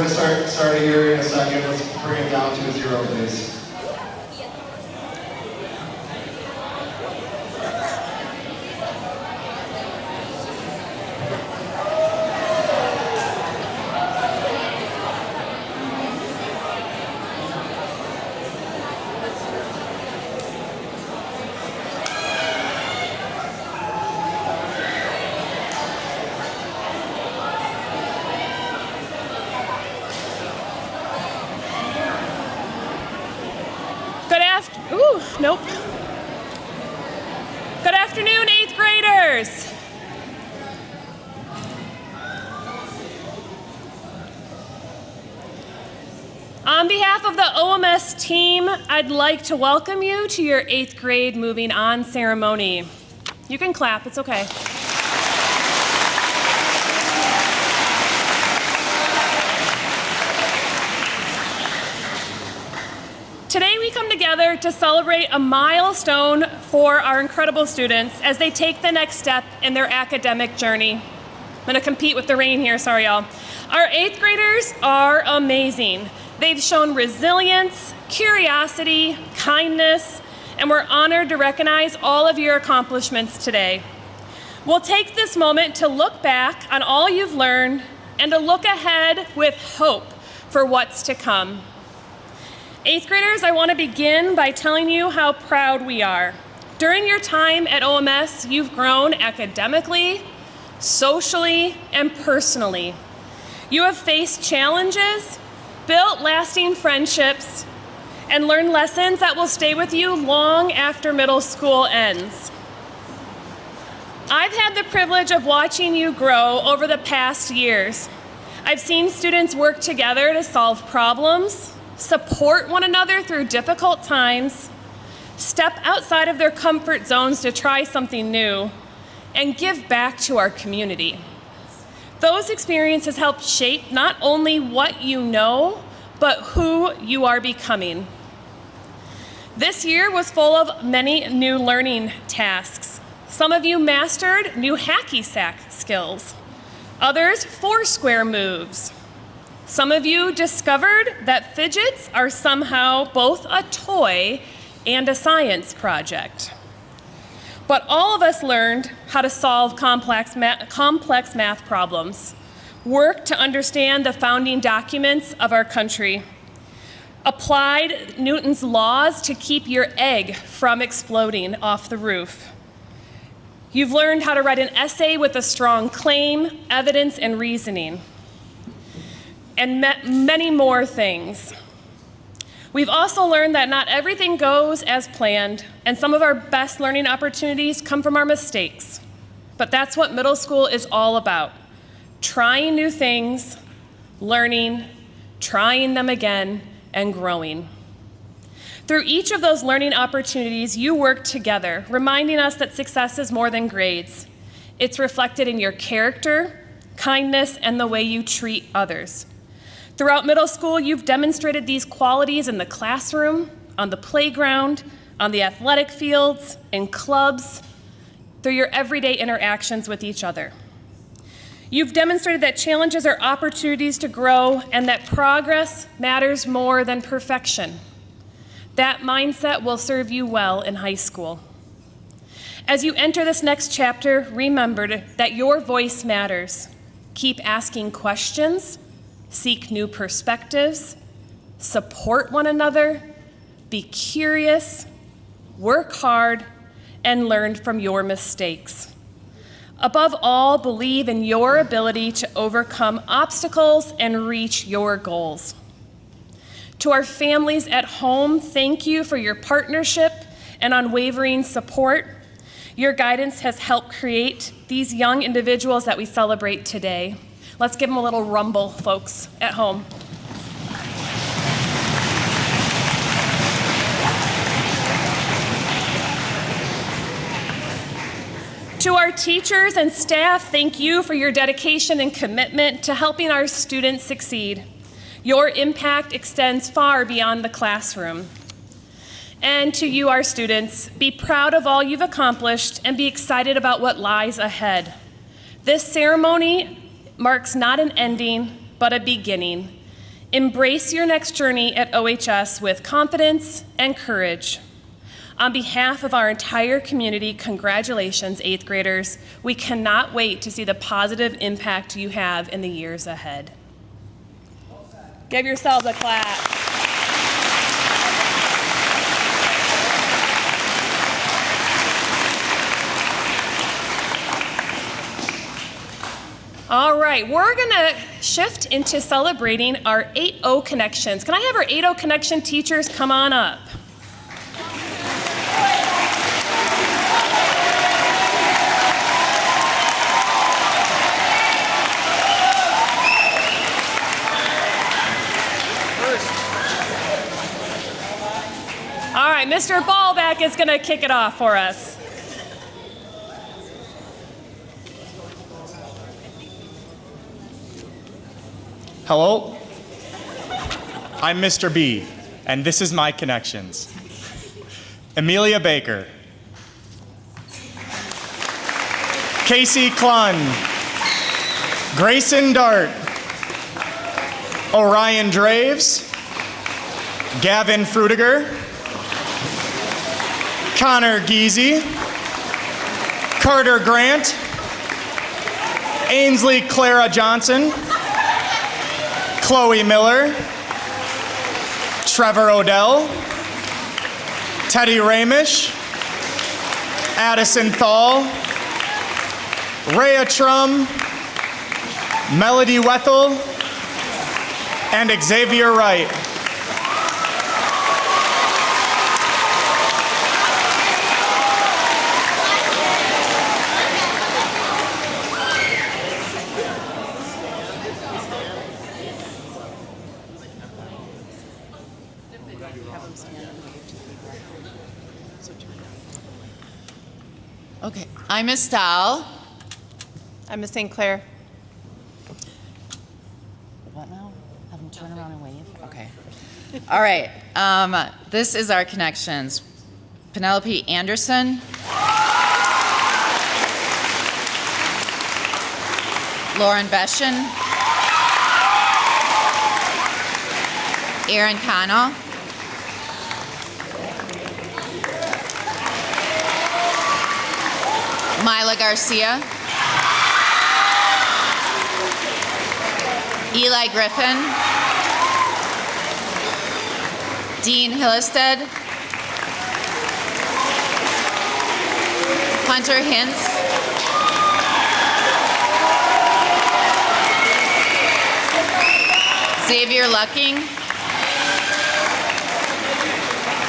going to start here in a second. Let's bring it down to a 0, please. Nope. Good afternoon, 8th graders. On behalf of the OMS team, I'd like to welcome you to your 8th grade Moving On ceremony. You can clap, it's okay. Today we come together to celebrate a milestone for our incredible students as they take the next step in their academic journey. I'm gonna compete with the rain here, sorry y'all. Our 8th graders are amazing. They've shown resilience, curiosity, kindness, and we're honored to recognize all of your accomplishments today. We'll take this moment to look back on all you've learned and to look ahead with hope for what's to come. 8th graders, I want to begin by telling you how proud we are. During your time at OMS, you've grown academically, socially, and personally. You have faced challenges, built lasting friendships, and learned lessons that will stay with you long after middle school ends. I've had the privilege of watching you grow over the past years. I've seen students work together to solve problems, support one another through difficult times, step outside of their comfort zones to try something new, and give back to our community. Those experiences help shape not only what you know, but who you are becoming. This year was full of many new learning tasks. Some of you mastered new hacky sack skills, others Foursquare moves. Some of you discovered that fidgets are somehow both a toy and a science project. But all of us learned how to solve complex math problems, worked to understand the founding documents of our country, applied Newton's laws to keep your egg from exploding off the roof. You've learned how to write an essay with a strong claim, evidence, and reasoning, and many more things. We've also learned that not everything goes as planned, and some of our best learning opportunities come from our mistakes. But that's what middle school is all about: trying new things, learning, trying them again, and growing. Through each of those learning opportunities, you work together, reminding us that success is more than grades. It's reflected in your character, kindness, and the way you treat others. Throughout middle school, you've demonstrated these qualities in the classroom, on the playground, on the athletic fields, in clubs, through your everyday interactions with each other. You've demonstrated that challenges are opportunities to grow and that progress matters more than perfection. That mindset will serve you well in high school. As you enter this next chapter, remember that your voice matters. Keep asking questions, seek new perspectives, support one another, be curious, work hard, and learn from your mistakes. Above all, believe in your ability to overcome obstacles and reach your goals. To our families at home, thank you for your partnership and unwavering support. Your guidance has helped create these young individuals that we celebrate today. Let's give them a little rumble, folks, at home. To our teachers and staff, thank you for your dedication and commitment to helping our students succeed. Your impact extends far beyond the classroom. And to you, our students, be proud of all you've accomplished and be excited about what lies ahead. This ceremony marks not an ending, but a beginning. Embrace your next journey at OHS with confidence and courage. On behalf of our entire community, congratulations, 8th graders. We cannot wait to see the positive impact you have in the years ahead. Give yourselves a clap. All right, we're gonna shift into celebrating our 8-0 connections. Can I have our 8-0 connection teachers come on up? All right, Mr. Ballback is gonna kick it off for us. Hello, I'm Mr. B, and this is my connections. Amelia Baker, Casey Klun, Grayson Dart, Orion Draves, Gavin Frutiger, Connor Giese, Carter Grant, Ainsley Clara Johnson, Chloe Miller, Trevor Odell, Teddy Ramish, Addison Thal, Rhea Trum, Melody Wethel, and Xavier Wright. Okay, I'm Miss Dahl. I'm Miss St. Clair. What now? Have them turn around and wave? Okay. All right, this is our connections. Penelope Anderson. Lauren Beschen. Aaron Connell. Mila Garcia, Eli Griffin, Dean Hillestead, Hunter Hintz, Xavier Lucking,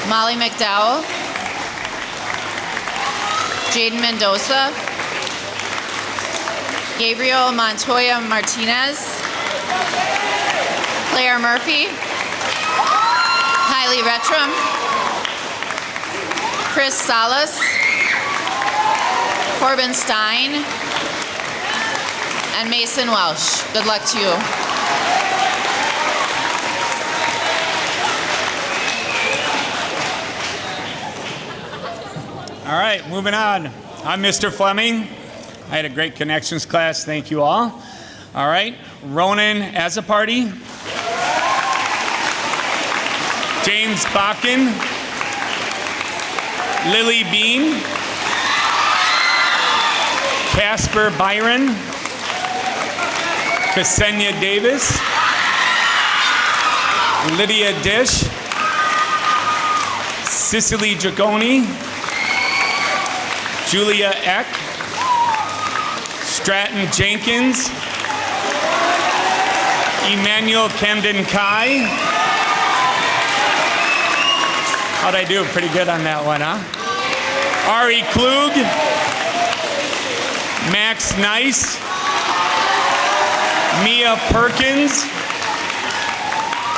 Molly McDowell, Jaden Mendoza, Gabriel Montoya Martinez, Claire Murphy, Kylie Retram, Chris Salas, Corbin Stein, and Mason Welsh. Good luck to you. All right, moving on. I'm Mr. Fleming. I had a great connections class. Thank you all. All right, Ronan Azaparty, James Bakken, Lily Bean, Casper Byron, Ksenia Davis, Lydia Dish, Cicely Dragoni, Julia Eck, Stratton Jenkins, Emmanuel Camden Kai. How'd I do? Pretty good on that one, huh? Ari Klug, Max Nice, Mia Perkins,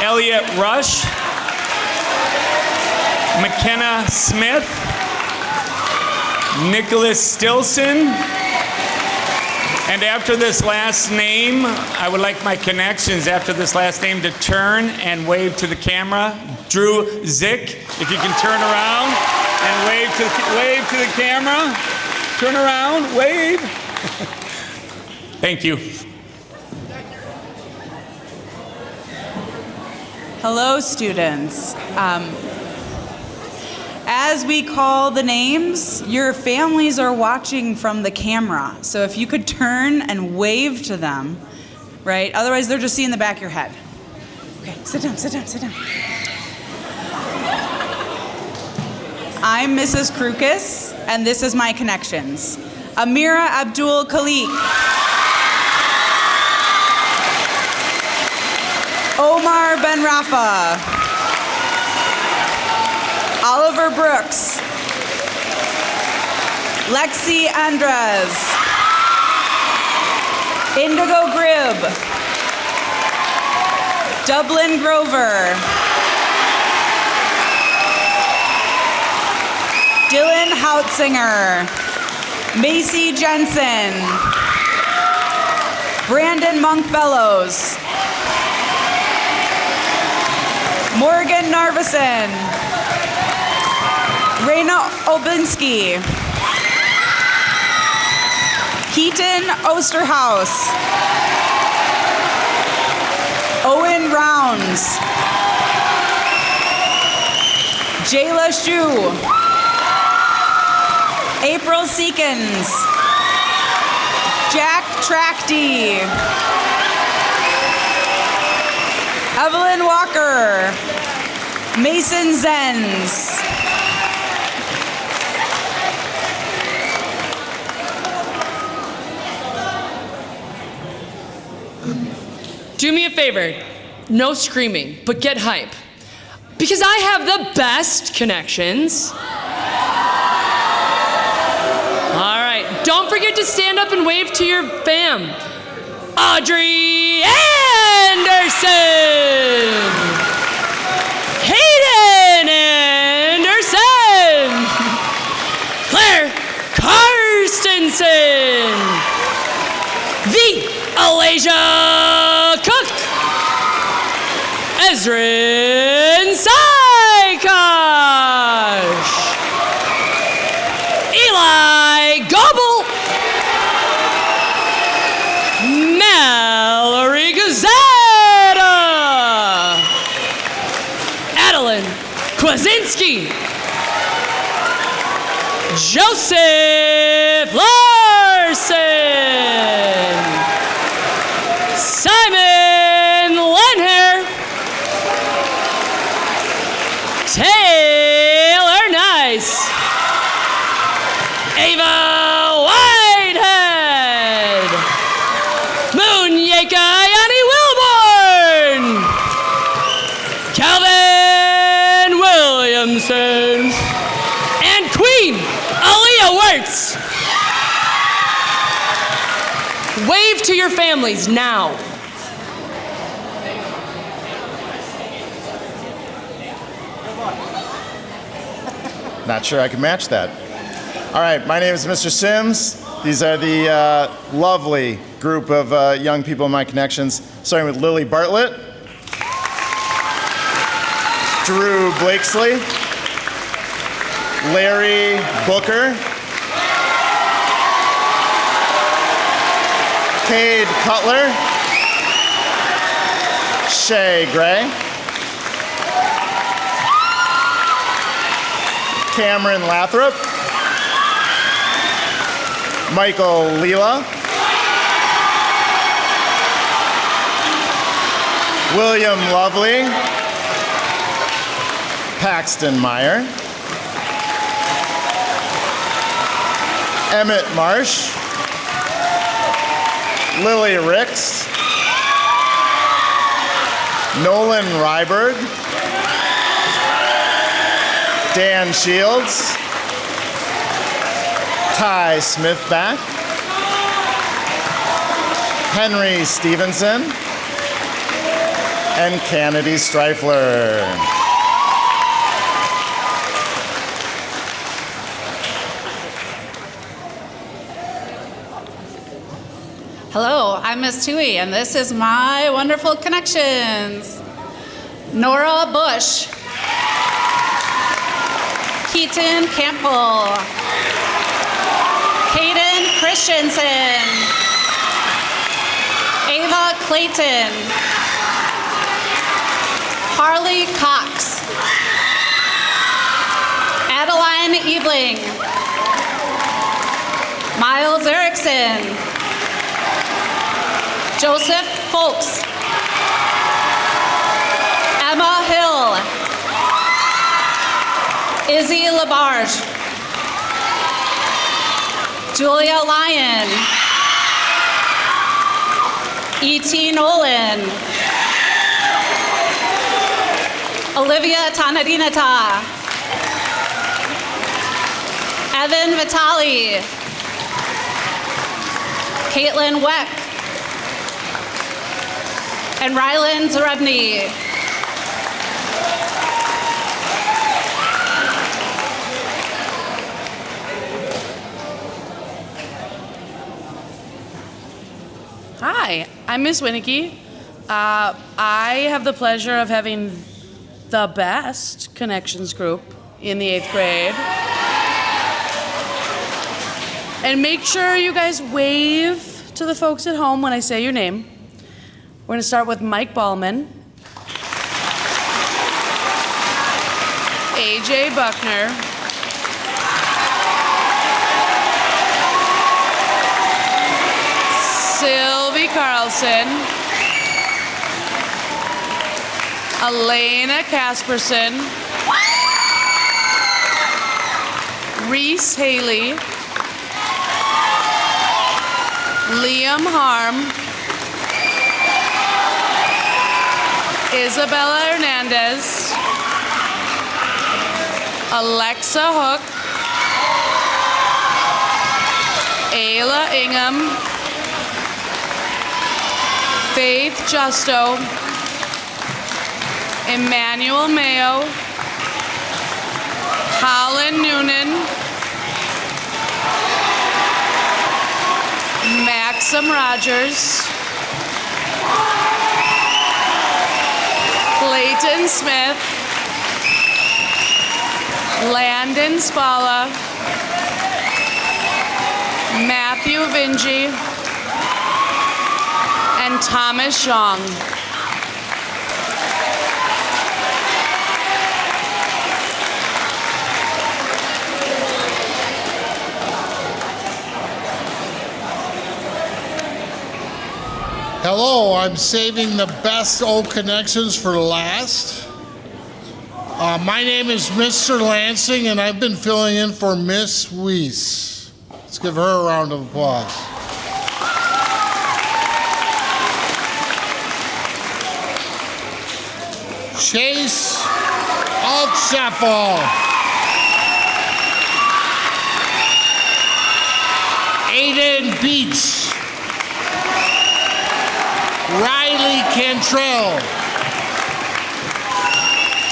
Elliot Rush, McKenna Smith, Nicholas Stilson, and after this last name, I would like my connections after this last name to turn and wave to the camera. Drew Zick, if you can turn around and wave to the camera. Turn around, wave. Thank you. Hello, students. As we call the names, your families are watching from the camera. So if you could turn and wave to them, right? Otherwise, they're just seeing the back of your head. Okay, sit down, sit down, sit down. I'm Mrs. Krukas, and this is my connections. Amira Abdul Khalik. Omar Ben Rafa. Oliver Brooks. Lexi Andres. Indigo Gribb. Dublin Grover. Dylan Hautzinger. Macy Jensen. Brandon Monk Bellows. Morgan Narveson. Raina Obinski. Keaton Osterhaus. Owen Rounds. Jayla Shu. April Seekins. Jack Trachty. Evelyn Walker. Mason Zenz. Do me a favor, no screaming, but get hype. Because I have the best connections. All right, don't forget to stand up and wave to your fam. Audrey Anderson. Hayden Anderson. Claire Karstensen. The Alasia Cook. Ezrin Saikash. Eli Goebel. Mallory Gazetta. Adeline Kwasinski. Joseph Larson. Simon Lenher. Taylor Nice. Ava Whitehead. Munyeka Yani Wilborn. Calvin Williamson. And Queen Aaliyah Wirtz. Wave to your families now. Not sure I can match that. All right, my name is Mr. Sims. These are the lovely group of young people in my connections, starting with Lily Bartlett, Drew Blakesley, Larry Booker, Cade Cutler, Shay Gray, Cameron Lathrop, Michael Leela, William Lovely, Paxton Meyer, Emmett Marsh, Lily Ricks, Nolan Ryberg, Dan Shields, Ty Smithback, Henry Stevenson, and Kennedy Streifler. Hello, I'm Miss Tui, and this is my wonderful connections. Nora Bush, Keaton Campbell, Caden Christensen, Ava Clayton, Harley Cox. Adeline Ebling. Miles Erickson. Joseph Folks. Emma Hill. Izzy Labarge. Julia Lyon. E.T. Nolan. Olivia Tanadinata. Evan Vitali. Caitlin Weck. And Rylan Zarebny. Hi, I'm Miss Winicky. I have the pleasure of having the best connections group in the 8th grade. And make sure you guys wave to the folks at home when I say your name. We're gonna start with Mike Ballman, AJ Buckner, Sylvie Carlson, Elena Casperson, Reese Haley, Liam Harm, Isabella Hernandez, Alexa Hook, Ayla Ingham, Faith Justo, Emmanuel Mayo, Colin Noonan, Maxim Rogers, Clayton Smith, Landon Spalla, Matthew Vinci, and Thomas Zhang. Hello, I'm saving the best old connections for last. My name is Mr. Lansing, and I've been filling in for Miss Weiss. Let's give her a round of applause. Chase Altscheffel. Aiden Beach. Riley Cantrell,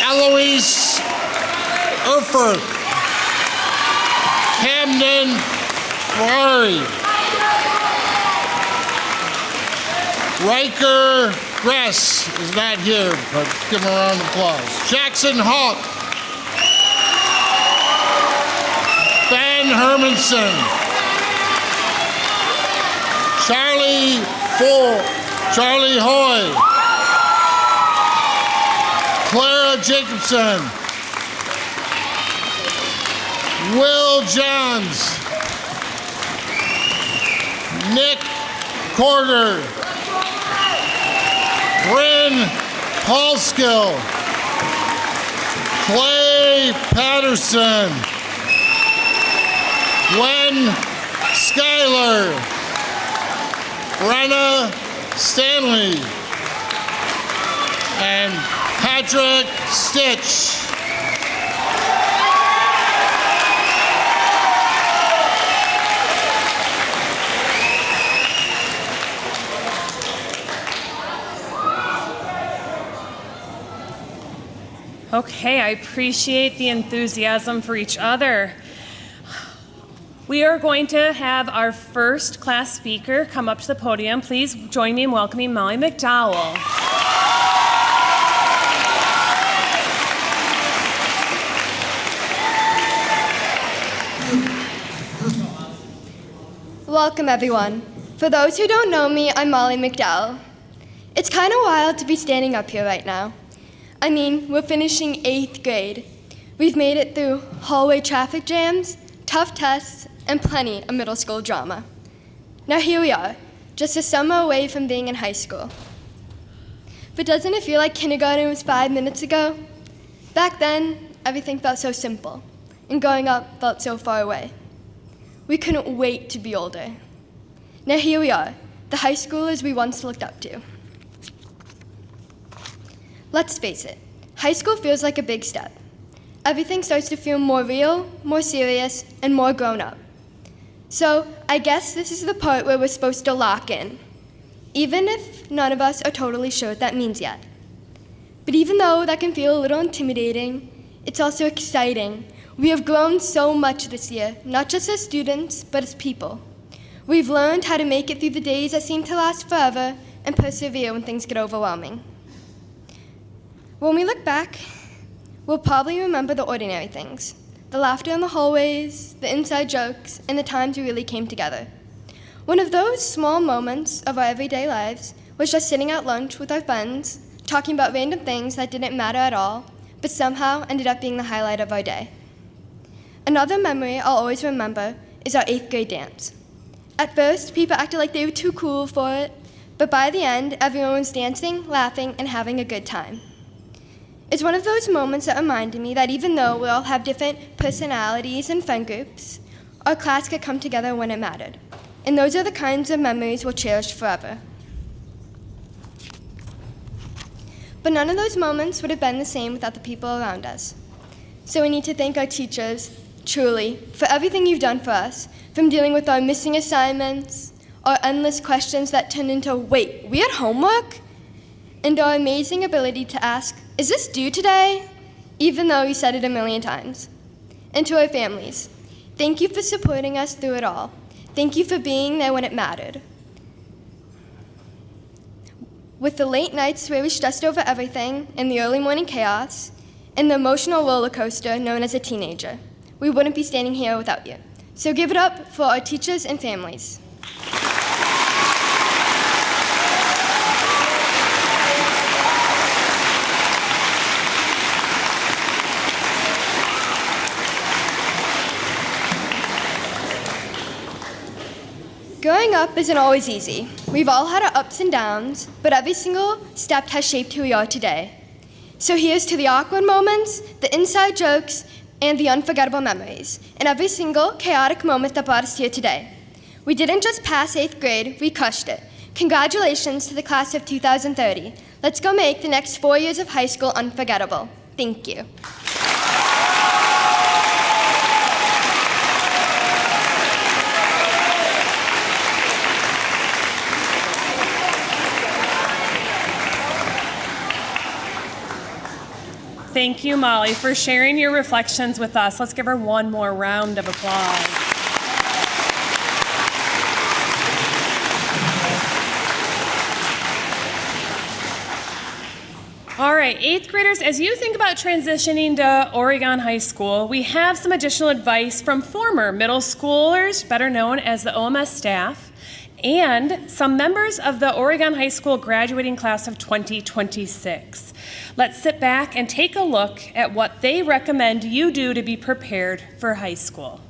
Eloise Erfurth, Camden Ferrari, Riker Gress is not here, but give him a round of applause. Jackson Hawk, Ben Hermanson, Charlie Hoy, Clara Jacobson, Will Johns, Nick Corder, Bryn Paulskill, Clay Patterson, Gwen Schuyler, Brenna Stanley, and Patrick Stitch. Okay, I appreciate the enthusiasm for each other. We are going to have our first class speaker come up to the podium. Please join me in welcoming Molly McDowell. Welcome, everyone. For those who don't know me, I'm Molly McDowell. It's kind of wild to be standing up here right now. I mean, we're finishing 8th grade. We've made it through hallway traffic jams, tough tests, and plenty of middle school drama. Now here we are, just a summer away from being in high school. But doesn't it feel like kindergarten was 5 minutes ago? Back then, everything felt so simple, and growing up felt so far away. We couldn't wait to be older. Now here we are, the high schoolers we once looked up to. Let's face it, high school feels like a big step. Everything starts to feel more real, more serious, and more grown up. So I guess this is the part where we're supposed to lock in, even if none of us are totally sure what that means yet. But even though that can feel a little intimidating, it's also exciting. We have grown so much this year, not just as students, but as people. We've learned how to make it through the days that seem to last forever and persevere when things get overwhelming. When we look back, we'll probably remember the ordinary things, the laughter in the hallways, the inside jokes, and the times we really came together. One of those small moments of our everyday lives was just sitting at lunch with our friends, talking about random things that didn't matter at all, but somehow ended up being the highlight of our day. Another memory I'll always remember is our 8th grade dance. At first, people acted like they were too cool for it, but by the end, everyone was dancing, laughing, and having a good time. It's one of those moments that reminded me that even though we all have different personalities and friend groups, our class could come together when it mattered. And those are the kinds of memories we'll cherish forever. But none of those moments would have been the same without the people around us. So we need to thank our teachers, truly, for everything you've done for us, from dealing with our missing assignments, our endless questions that turned into, wait, we had homework? And our amazing ability to ask, is this due today? Even though we said it a million times. And to our families, thank you for supporting us through it all. Thank you for being there when it mattered. With the late nights where we stressed over everything, and the early morning chaos, and the emotional roller coaster known as a teenager, we wouldn't be standing here without you. So give it up for our teachers and families. Growing up isn't always easy. We've all had our ups and downs, but every single step has shaped who we are today. So here's to the awkward moments, the inside jokes, and the unforgettable memories, and every single chaotic moment that brought us here today. We didn't just pass 8th grade, we crushed it. Congratulations to the class of 2030. Let's go make the next 4 years of high school unforgettable. Thank you. Thank you, Molly, for sharing your reflections with us. Let's give her one more round of applause. All right, 8th graders, as you think about transitioning to Oregon High School, we have some additional advice from former middle schoolers, better known as the OMS staff, and some members of the Oregon High School graduating class of 2026. Let's sit back and take a look at what they recommend you do to be prepared for high school.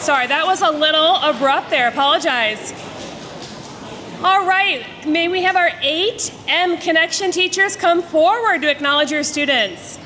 Sorry, that was a little abrupt there. Apologize. All right, may we have our 8M Connection teachers come forward to acknowledge your students.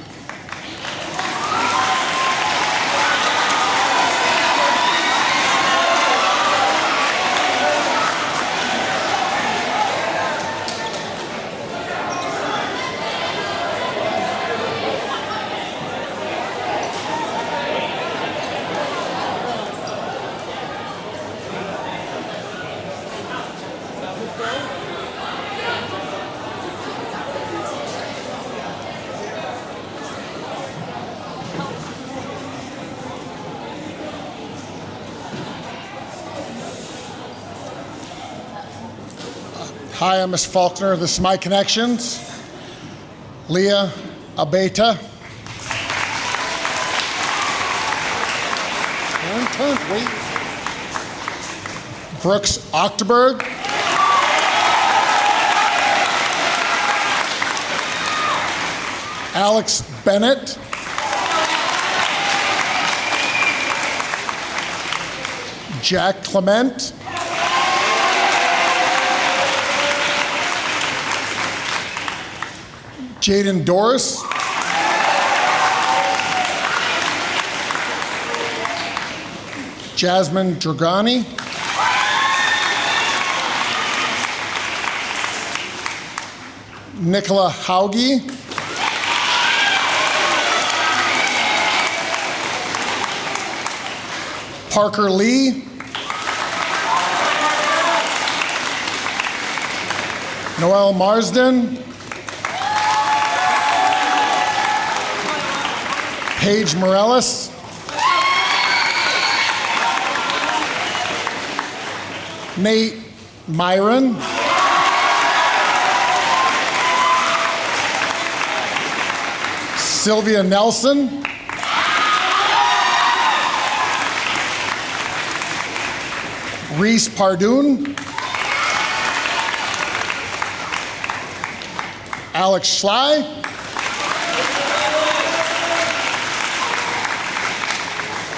Hi, I'm Ms. Faulkner. This is my connections. Leah Abeta. Wait. Brooks Octoberg. Alex Bennett. Jack Clement. Jaden Doris. Jasmine Dragani. Nicola Hauge. Parker Lee. Noel Marsden. Paige Morales. Nate Myron. Sylvia Nelson. Reese Pardoon. Alex Schley.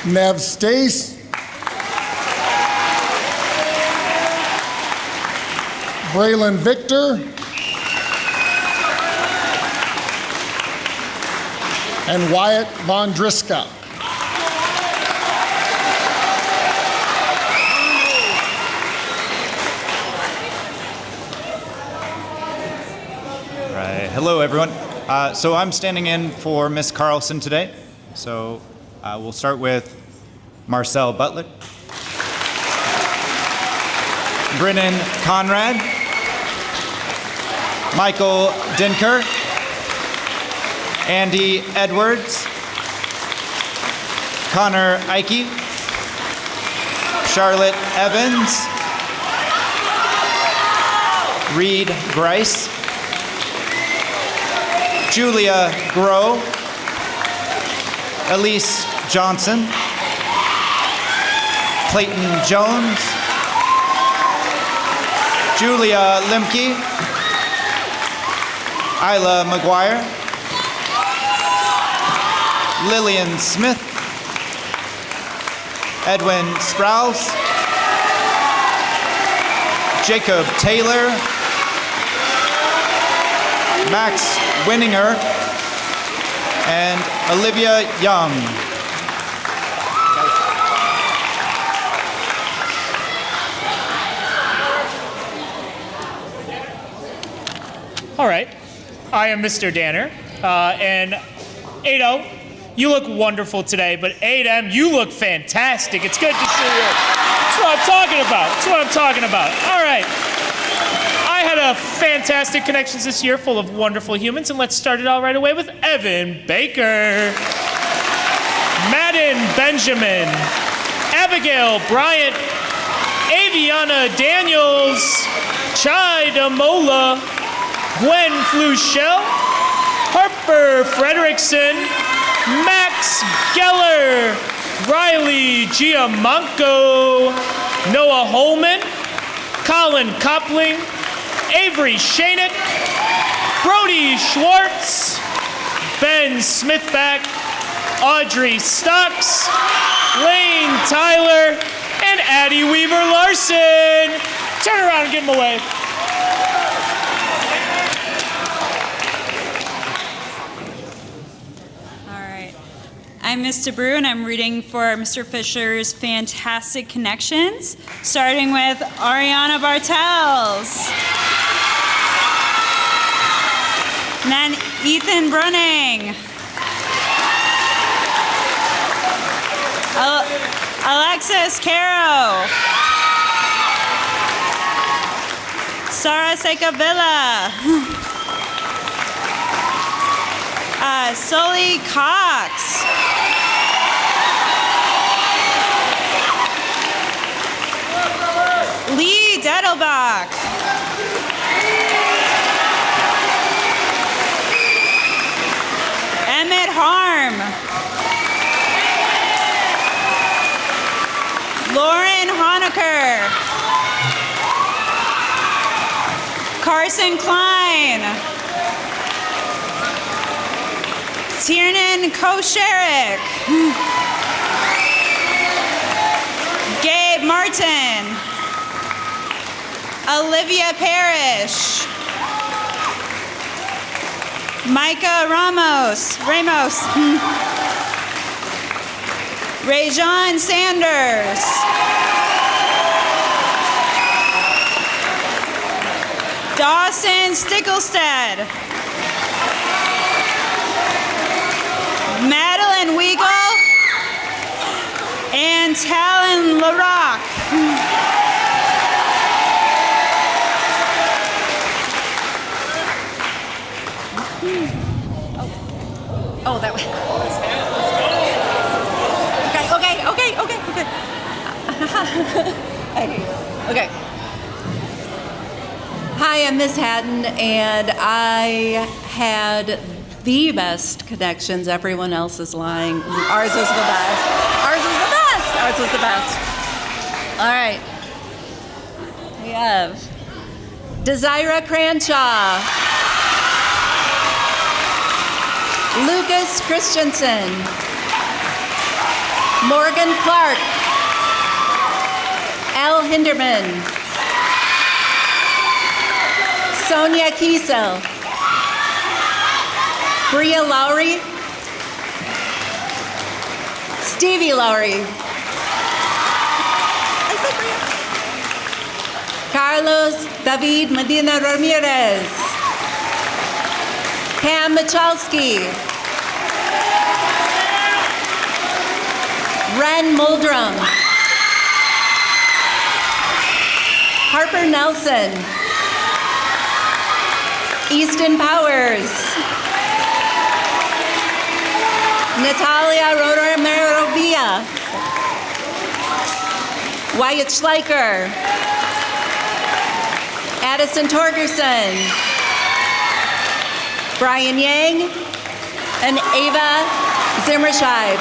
Nev Stace. Braylon Victor. And Wyatt Von Driska. Right. Hello, everyone. So I'm standing in for Miss Carlson today. So we'll start with Marcel Butler, Brennan Conrad, Michael Dinker, Andy Edwards, Connor Ike, Charlotte Evans, Reed Grice, Julia Groh, Elise Johnson, Clayton Jones, Julia Limke, Isla McGuire, Lillian Smith, Edwin Sprouse, Jacob Taylor, Max Winninger, and Olivia Young. All right, I am Mr. Danner, and 8-0, you look wonderful today, but 8M, you look fantastic. It's good to see you. That's what I'm talking about. That's what I'm talking about. All right, I had a fantastic Connections this year full of wonderful humans, and let's start it all right away with Evan Baker, Madden Benjamin, Abigail Bryant, Aviana Daniels, Chai Damola, Gwen Fluchel, Harper Frederickson, Max Geller, Riley Giamanco, Noah Holman, Colin Copling, Avery Shanick, Brody Schwartz, Ben Smithback, Audrey Stocks, Lane Tyler, and Addie Weaver Larson. Turn around and give them a wave. I'm Miss DeBrew, and I'm reading for Mr. Fisher's Fantastic Connections, starting with Ariana Bartels. And then Ethan Brunning. Alexis Caro. Sara Secavilla. Sully Cox. Lee Dettelbach. Emmett Harm. Lauren Honecker. Carson Klein. Tiernan Kosherik. Gabe Martin. Olivia Parrish. Micah Ramos. Rajon Sanders. Dawson Stickelstead. Madeline Weagle and Talon LaRock. Oh, that was. Okay. Hi, I'm Miss Hatton, and I had the best connections. Everyone else is lying. Ours is the best. Ours was the best. All right. We have Desira Cranshaw, Lucas Christensen, Morgan Clark, Al Hinderman, Sonia Kiesel, Bria Lowry, Stevie Lowry, Carlos David Medina Ramirez, Pam Michalski, Ren Muldrum, Harper Nelson, Easton Powers, Natalia Romerovia, Wyatt Schleicher, Addison Torgerson, Brian Yang, and Ava Zimmerscheid.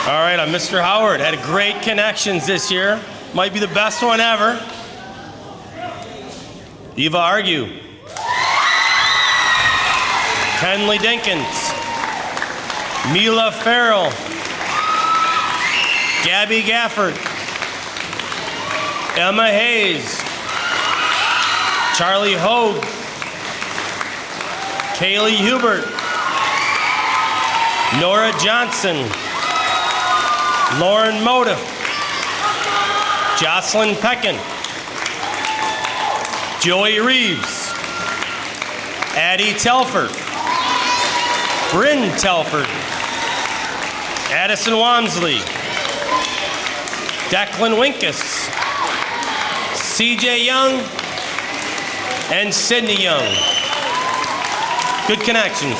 All right, I'm Mr. Howard. Had a great connections this year. Might be the best one ever. Eva Argue. Kenley Dinkins. Mila Farrell. Gabby Gafford. Emma Hayes. Charlie Hogue. Kaylee Hubert. Nora Johnson. Lauren Moda, Jocelyn Peckin, Joey Reeves, Addie Telford, Bryn Telford, Addison Wamsley, Declan Winkus, CJ Young, and Sydney Young. Good connections.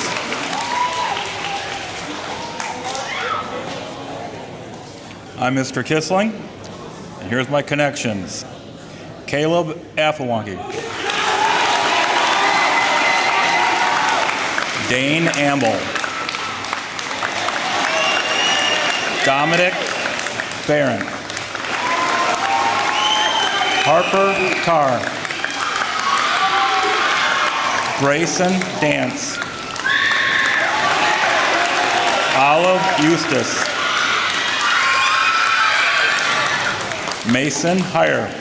I'm Mr. Kissling, and here's my connections. Caleb Affelwonky, Dane Amble, Dominic Barron, Harper Carr. Grayson Dance. Olive Eustace. Mason Heyer.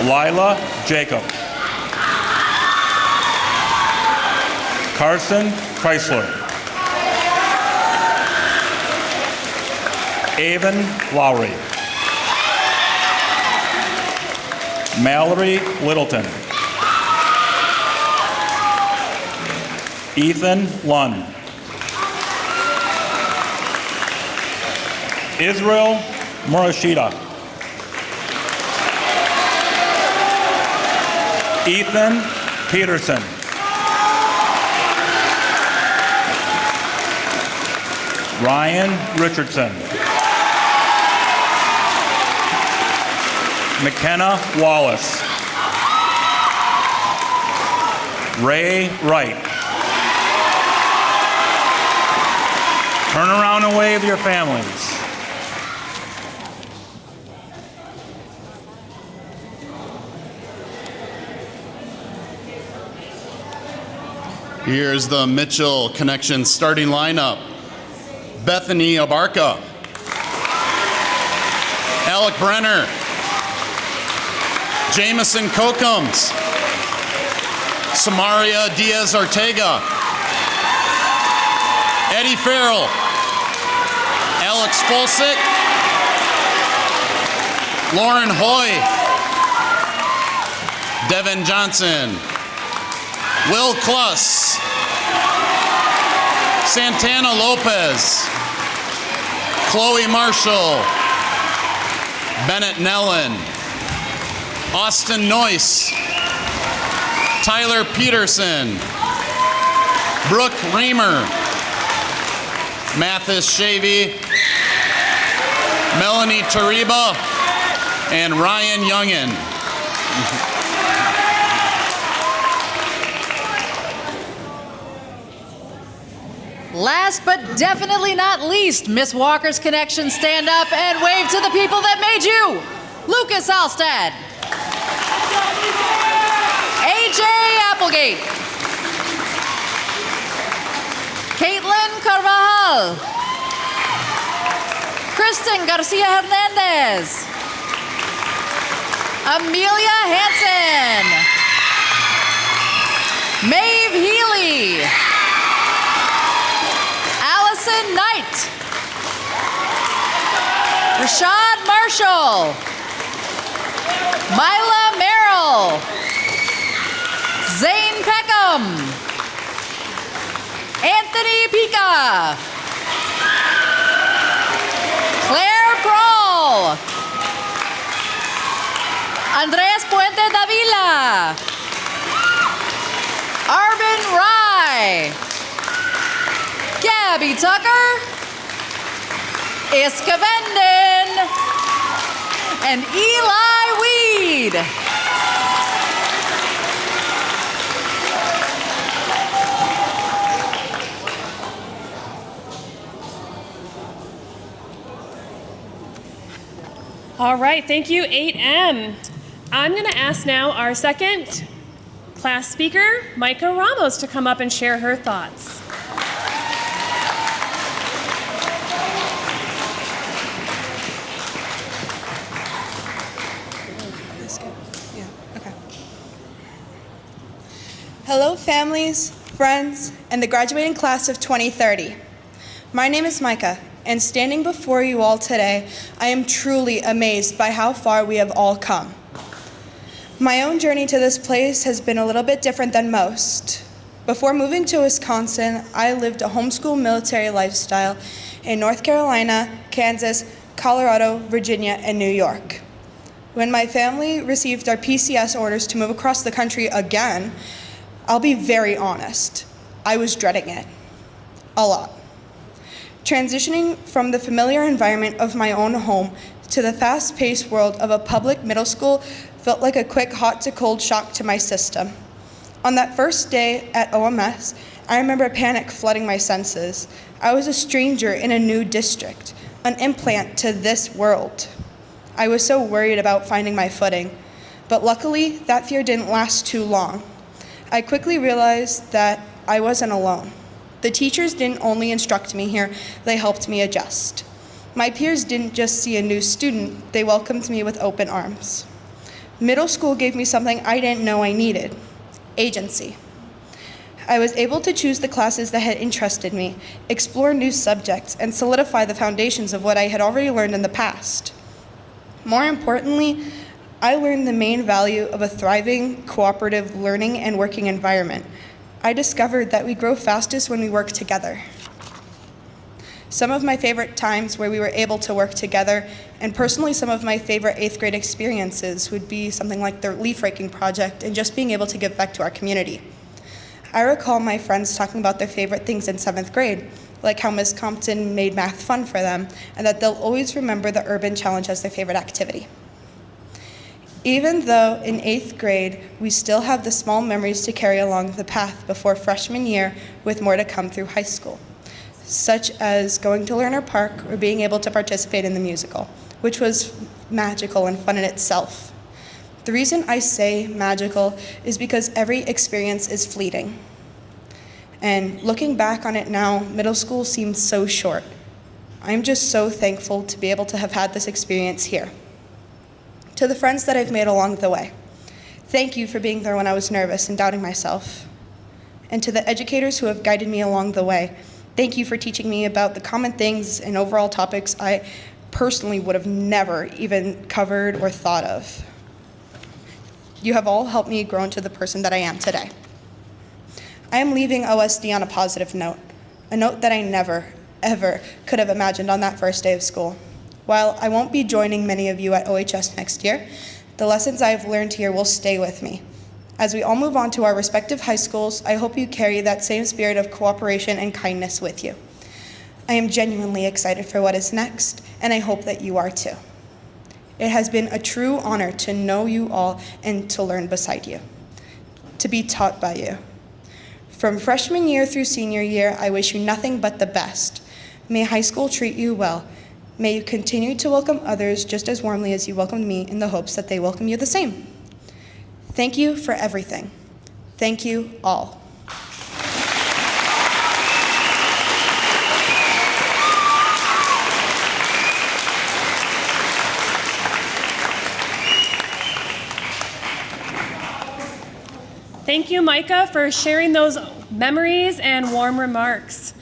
Lila Jacob. Carson Chrysler. Avon Lowry. Mallory Littleton. Ethan Lunn. Israel Murashida. Ethan Peterson. Ryan Richardson. McKenna Wallace. Ray Wright. Turn around and wave your families. Here's the Mitchell Connection starting lineup. Bethany Abarca. Alec Brenner. Jameson Kokums. Samaria Diaz Ortega. Eddie Farrell. Alex Folsick. Lauren Hoy. Devin Johnson. Will Kluss. Santana Lopez. Chloe Marshall. Bennett Nellen. Austin Noyce. Tyler Peterson. Brooke Reamer. Mathis Shavy. Melanie Tariba. And Ryan Youngin. Last but definitely not least, Miss Walker's Connection, stand up and wave to the people that made you. Lucas Alstad. AJ Applegate. Caitlin Carvajal. Kristen Garcia Hernandez. Amelia Hansen. Maeve Healy. Allison Knight. Rashad Marshall. Mila Merrill. Zane Peckham. Anthony Pica. Claire Kroll. Andres Puente Davila. Arvin Rai. Gabby Tucker. Iska Venden. And Eli Weed. All right, thank you, 8M. I'm going to ask now our second class speaker, Micah Ramos, to come up and share her thoughts. Hello, families, friends, and the graduating class of 2030. My name is Micah, and standing before you all today, I am truly amazed by how far we have all come. My own journey to this place has been a little bit different than most. Before moving to Wisconsin, I lived a homeschool military lifestyle in North Carolina, Kansas, Colorado, Virginia, and New York. When my family received our PCS orders to move across the country again, I'll be very honest, I was dreading it. A lot. Transitioning from the familiar environment of my own home to the fast-paced world of a public middle school felt like a quick hot to cold shock to my system. On that first day at OMS, I remember panic flooding my senses. I was a stranger in a new district. an implant to this world. I was so worried about finding my footing, but luckily that fear didn't last too long. I quickly realized that I wasn't alone. The teachers didn't only instruct me here, they helped me adjust. My peers didn't just see a new student, they welcomed me with open arms. Middle school gave me something I didn't know I needed: agency. I was able to choose the classes that had interested me, explore new subjects, and solidify the foundations of what I had already learned in the past. More importantly, I learned the main value of a thriving, cooperative learning and working environment. I discovered that we grow fastest when we work together. Some of my favorite times where we were able to work together, and personally some of my favorite 8th grade experiences, would be something like the leaf raking project and just being able to give back to our community. I recall my friends talking about their favorite things in 7th grade, like how Ms. Compton made math fun for them, and that they'll always remember the urban challenge as their favorite activity. Even though in 8th grade, we still have the small memories to carry along the path before freshman year, with more to come through high school, such as going to Lerner Park or being able to participate in the musical, which was magical and fun in itself. The reason I say magical is because every experience is fleeting. And looking back on it now, middle school seems so short. I'm just so thankful to be able to have had this experience here. To the friends that I've made along the way, thank you for being there when I was nervous and doubting myself. And to the educators who have guided me along the way, thank you for teaching me about the common things and overall topics I personally would have never even covered or thought of. You have all helped me grow into the person that I am today. I am leaving OSD on a positive note, a note that I never, ever could have imagined on that first day of school. While I won't be joining many of you at OHS next year, the lessons I have learned here will stay with me. As we all move on to our respective high schools, I hope you carry that same spirit of cooperation and kindness with you. I am genuinely excited for what is next, and I hope that you are too. It has been a true honor to know you all and to learn beside you, to be taught by you. From freshman year through senior year, I wish you nothing but the best. May high school treat you well. May you continue to welcome others just as warmly as you welcomed me, in the hopes that they welcome you the same. Thank you for everything. Thank you all. Thank you, Micah, for sharing those memories and warm remarks.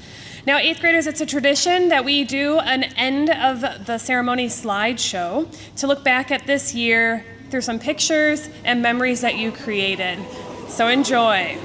Now, 8th graders, it's a tradition that we do an end of the ceremony slideshow to look back at this year through some pictures and memories that you created. So enjoy.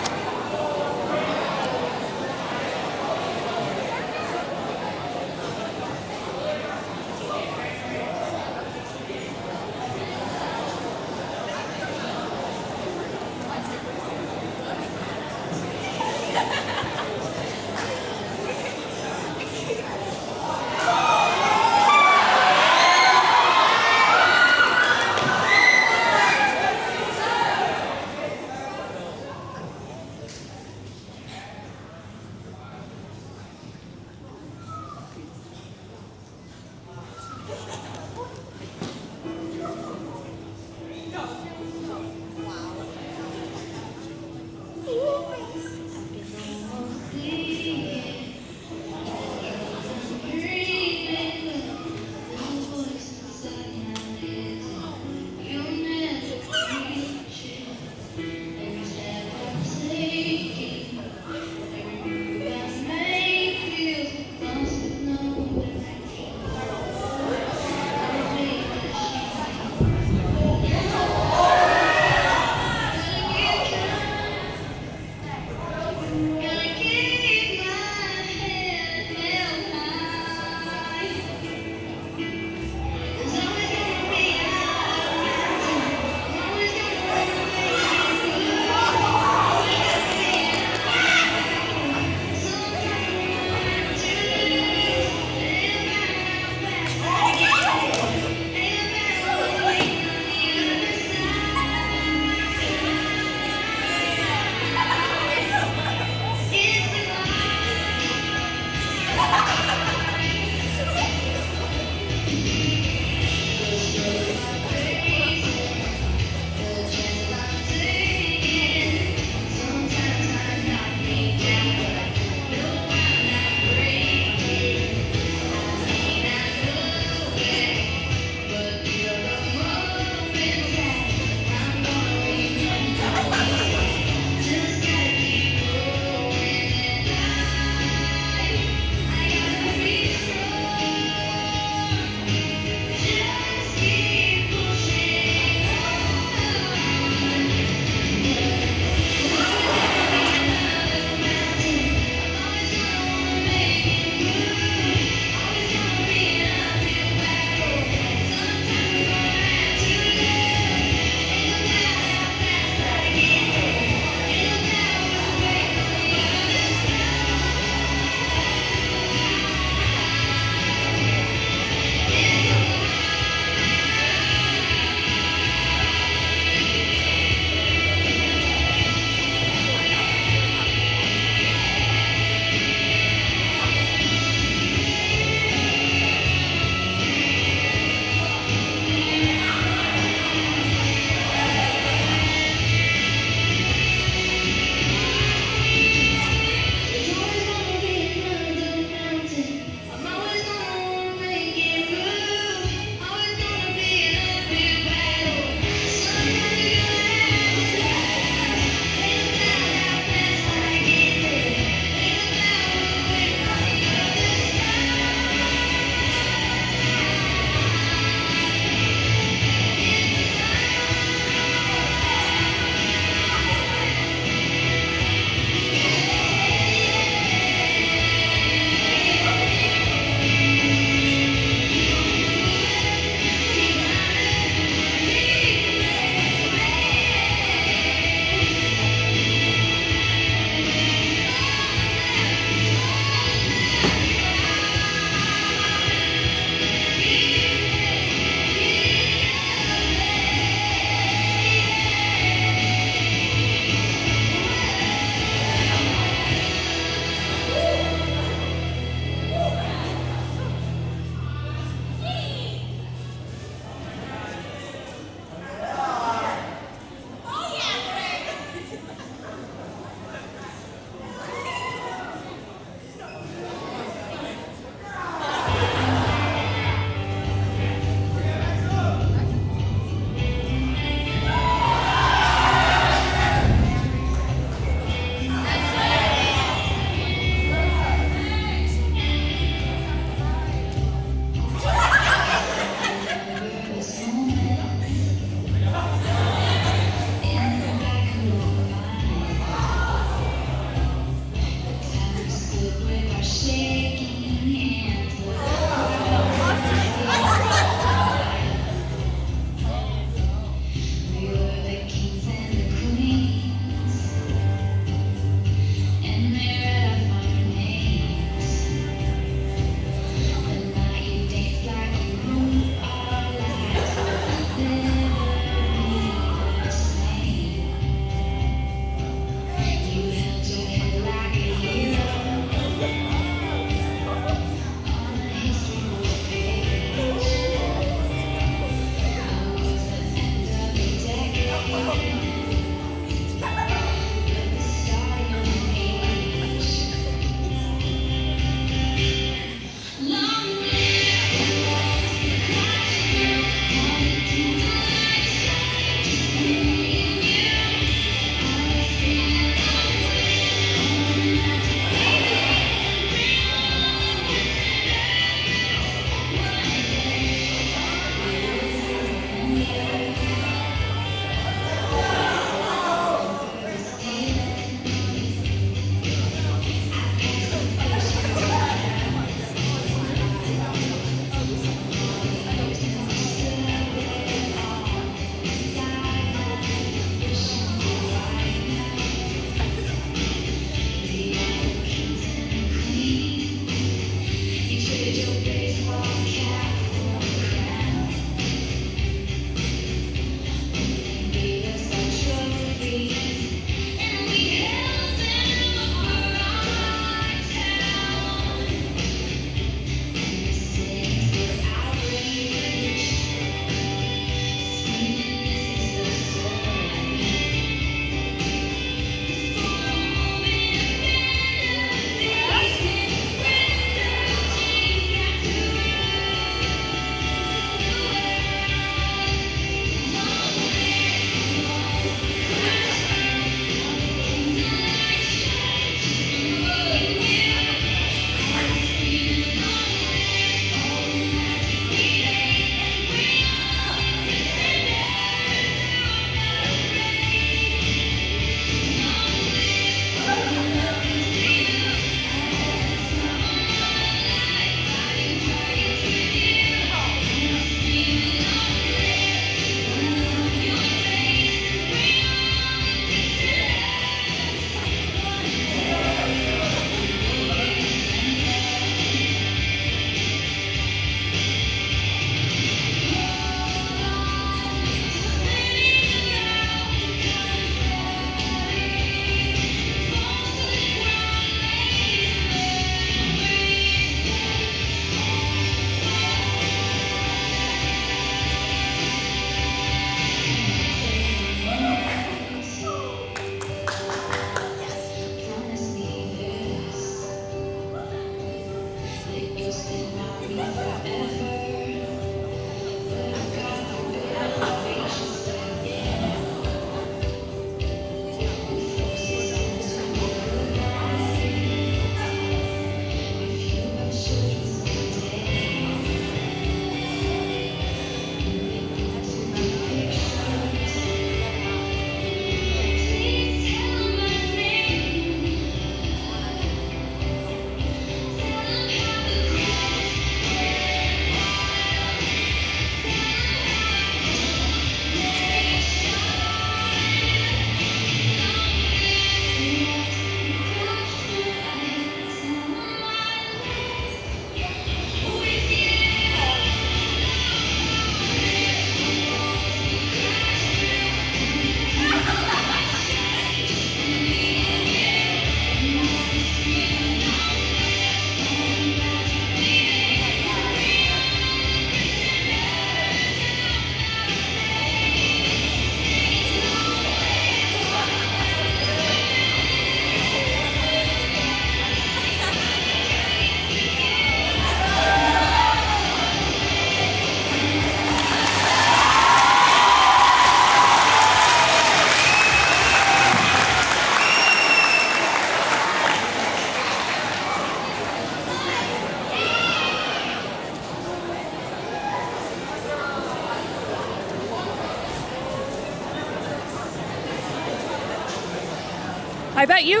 I bet you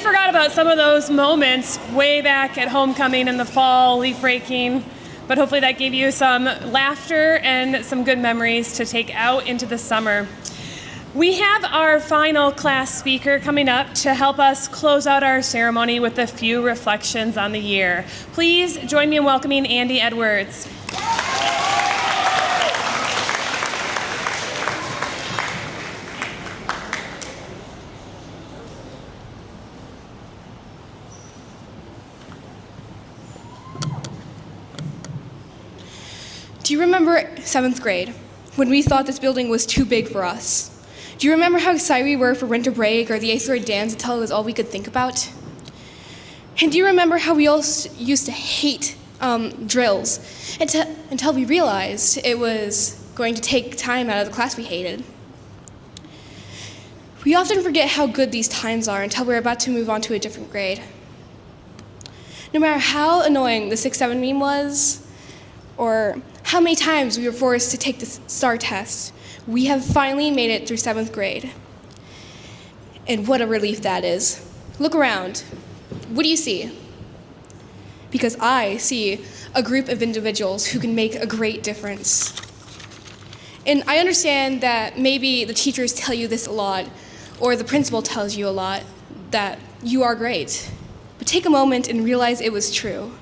forgot about some of those moments way back at homecoming in the fall, leaf raking, but hopefully that gave you some laughter and some good memories to take out into the summer. We have our final class speaker coming up to help us close out our ceremony with a few reflections on the year. Please join me in welcoming Andy Edwards. Do you remember 7th grade, when we thought this building was too big for us? Do you remember how excited we were for winter break or the 8th grade dance until it was all we could think about? And do you remember how we all used to hate drills until we realized it was going to take time out of the class we hated? We often forget how good these times are until we're about to move on to a different grade. No matter how annoying the 6-7 meme was, or how many times we were forced to take the STAR test, we have finally made it through 7th grade. And what a relief that is. Look around. What do you see? Because I see a group of individuals who can make a great difference. And I understand that maybe the teachers tell you this a lot, or the principal tells you a lot, that you are great. But take a moment and realize it was true.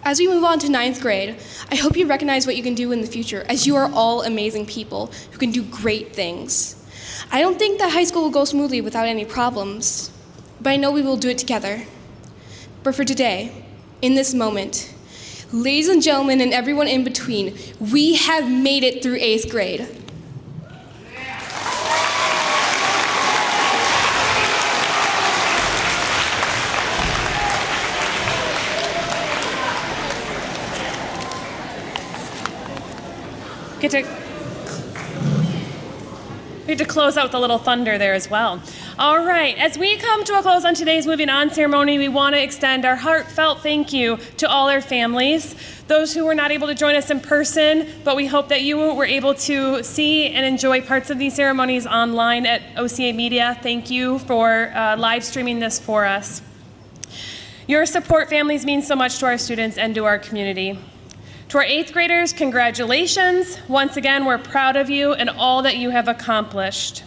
As we move on to 9th grade, I hope you recognize what you can do in the future, as you are all amazing people who can do great things. I don't think that high school will go smoothly without any problems, but I know we will do it together. But for today, in this moment, ladies and gentlemen and everyone in between, we have made it through 8th grade. We get to close out with a little thunder there as well. All right, as we come to a close on today's Moving On ceremony, we want to extend our heartfelt thank you to all our families, those who were not able to join us in person, but we hope that you were able to see and enjoy parts of these ceremonies online at OCA Media. Thank you for live streaming this for us. Your support, families, means so much to our students and to our community. To our 8th graders, congratulations. Once again, we're proud of you and all that you have accomplished.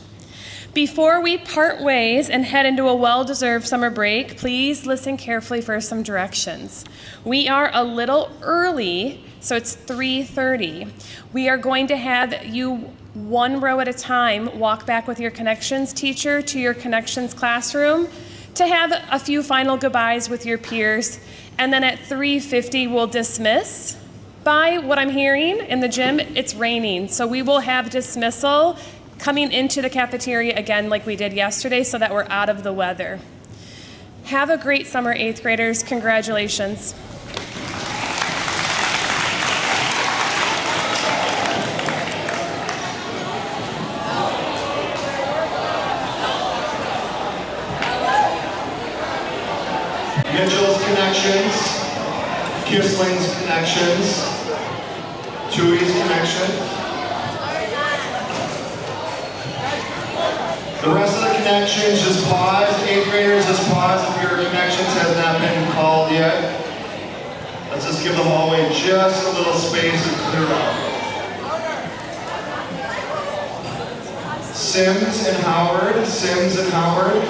Before we part ways and head into a well-deserved summer break, please listen carefully for some directions. We are a little early, so it's 3:30. We are going to have you one row at a time walk back with your Connections teacher to your Connections classroom to have a few final goodbyes with your peers, and then at 3:50 we'll dismiss. By what I'm hearing in the gym, it's raining, so we will have dismissal coming into the cafeteria again like we did yesterday so that we're out of the weather. Have a great summer, 8th graders. Congratulations. Mitchell's Connections, Kisling's Connections, Tui's Connection. The rest of the connections, just pause. 8th graders, just pause if your connections has not been called yet. Let's just give the hallway just a little space to clear out. Sims and Howard, Sims and Howard.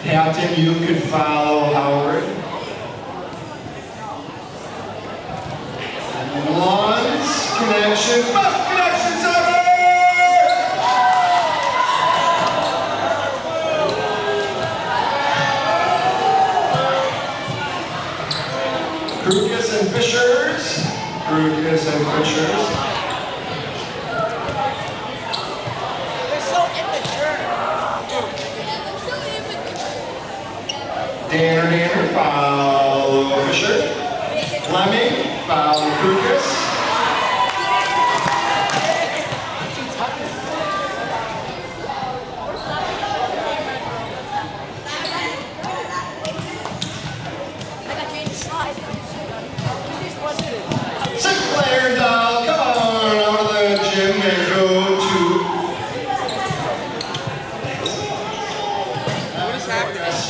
Captain, you could follow Howard. Lawns, Connections, best connections ever! Krukus and Fishers, Krukus and Fishers. Danner, follow Fisher. Fleming, follow Krukus.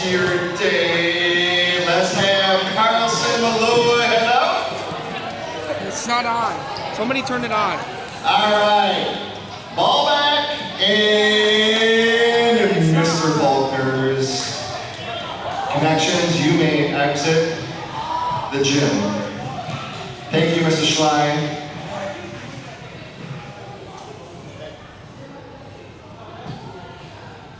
to your day. Let's have Carlson Malua head up. It's not on. Somebody turn it on. All right. Ball back and Mr. Faulkner's connections. You may exit the gym. Thank you, Mr. Schlein.